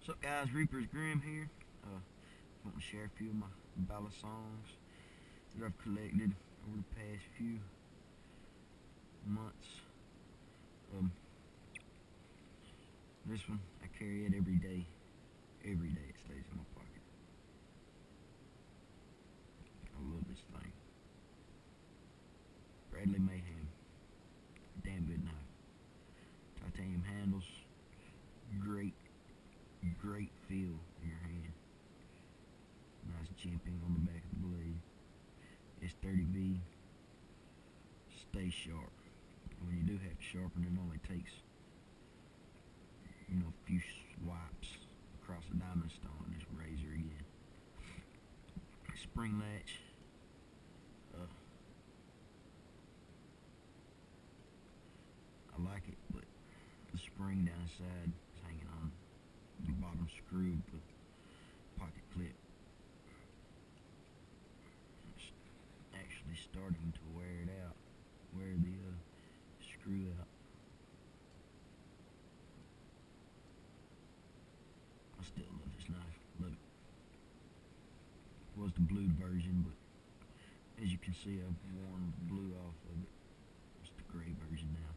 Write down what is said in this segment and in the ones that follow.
What's up guys, Reaper's Grim here. Just want to share a few of my balisongs that I've collected over the past few months. This one, I carry it every day. Every day it stays in my pocket. I love this thing. Bradley Mayhem. Damn good knife. Titanium handles. Great feel in your hand. Nice jimping on the back of the blade. It's 30V. Stay sharp. And when you do have to sharpen, it only takes, a few swipes across the diamond stone and just razor again. Spring latch. I like it, but the spring down the side is hanging on the bottom screw of the pocket clip. It's actually starting to wear it out, wear the screw out. I still love this knife, love it. It was the blued version, but as you can see, I've worn the blue off of it. It's the gray version now.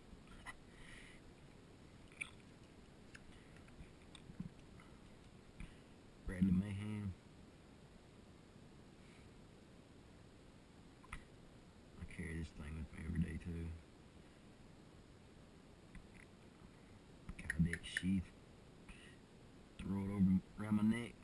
Bradley Mayhem. I carry this thing with me every day too. Kydex sheath. Throw it over around my neck.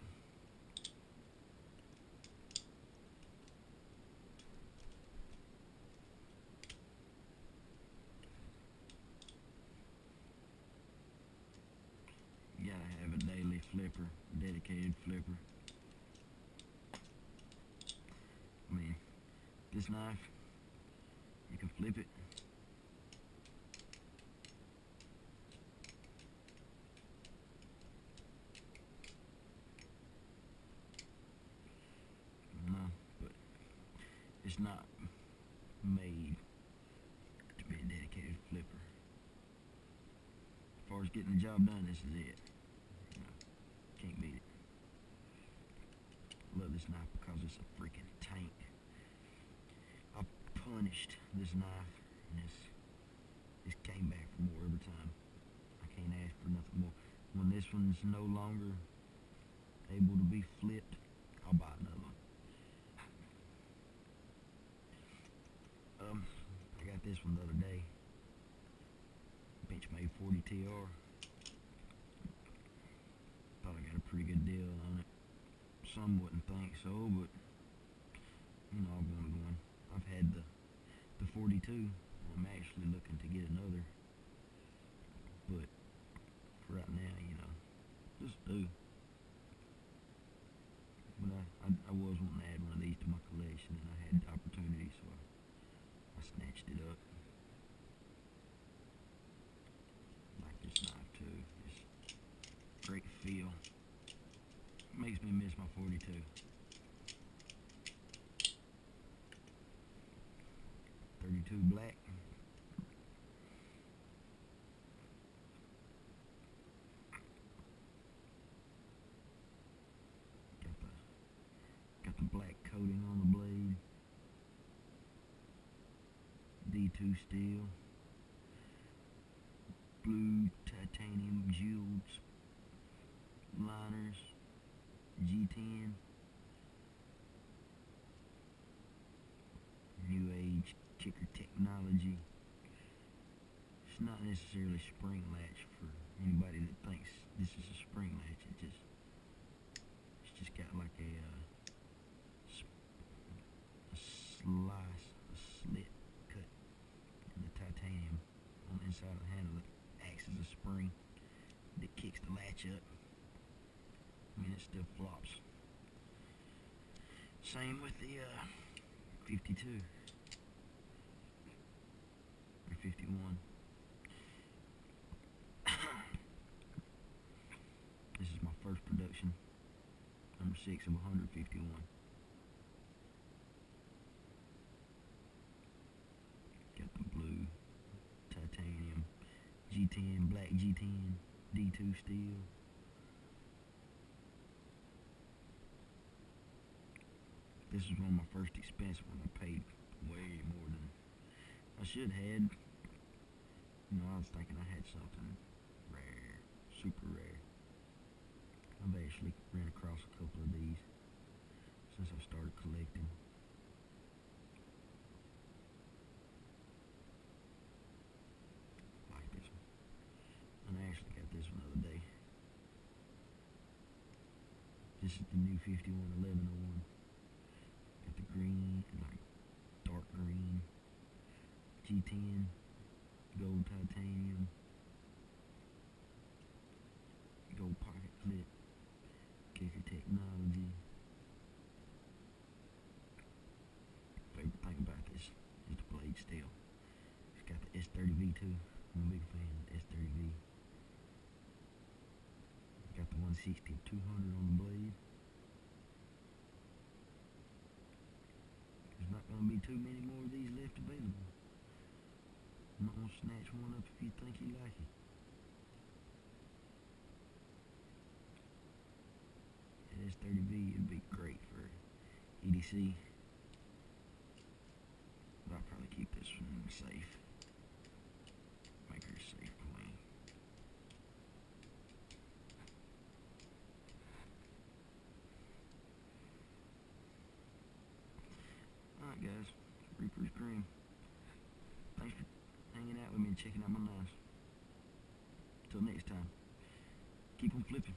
You gotta have a daily flipper, dedicated flipper. I mean, this knife, you can flip it. No, but it's not made to be a dedicated flipper. As far as getting the job done, this is it. Can't beat it. Love this knife because it's a freaking tank. I punished this knife and it's came back for more every time. I can't ask for nothing more. When this one's no longer able to be flipped, I'll buy another one. I got this one the other day. Benchmade 40 TR. Thought I got a pretty good deal on it. Some wouldn't think so, but all going. I've had the 42. I'm actually looking to get another, but for right now, just do. But I was wanting to add one of these to my collection, and I had the opportunity, so I snatched it up. Like this knife too. It's great feel. Makes me miss my 42. 32 black. Got the black coating on the blade. D2 steel. Blue titanium jeweled liners. G10. New age kicker technology. It's not necessarily spring latch for anybody that thinks this is a spring latch. It's just got like a slit cut in the titanium on the inside of the handle that acts as a spring that kicks the latch up. I mean, it still flops. Same with the 52 or 51. This is my first production, number 6 of 151. Got the blue titanium G10, black G10, D2 steel. This was one of my first expensive ones. I paid way more than I should had. You know, I was thinking I had something rare, super rare. I've actually ran across a couple of these since I started collecting. Like this one. And I actually got this one the other day. This is the new 511101. Got the green, like dark green, G10, gold titanium, gold pocket clip, kicker technology. Favorite thing about this is the blade steel. It's got the S30V too. I'm a big fan of the S30V. Got the 160 of 200 on the blade. There's not going to be too many more of these left available. I'm not going to snatch one up if you think you like it. That S30V would be great for EDC. But I'll probably keep this one safe. Make her safe for me. Alright guys, Reaper's Dream. Thanks for hanging out with me and checking out my knives. Till next time, keep on flipping.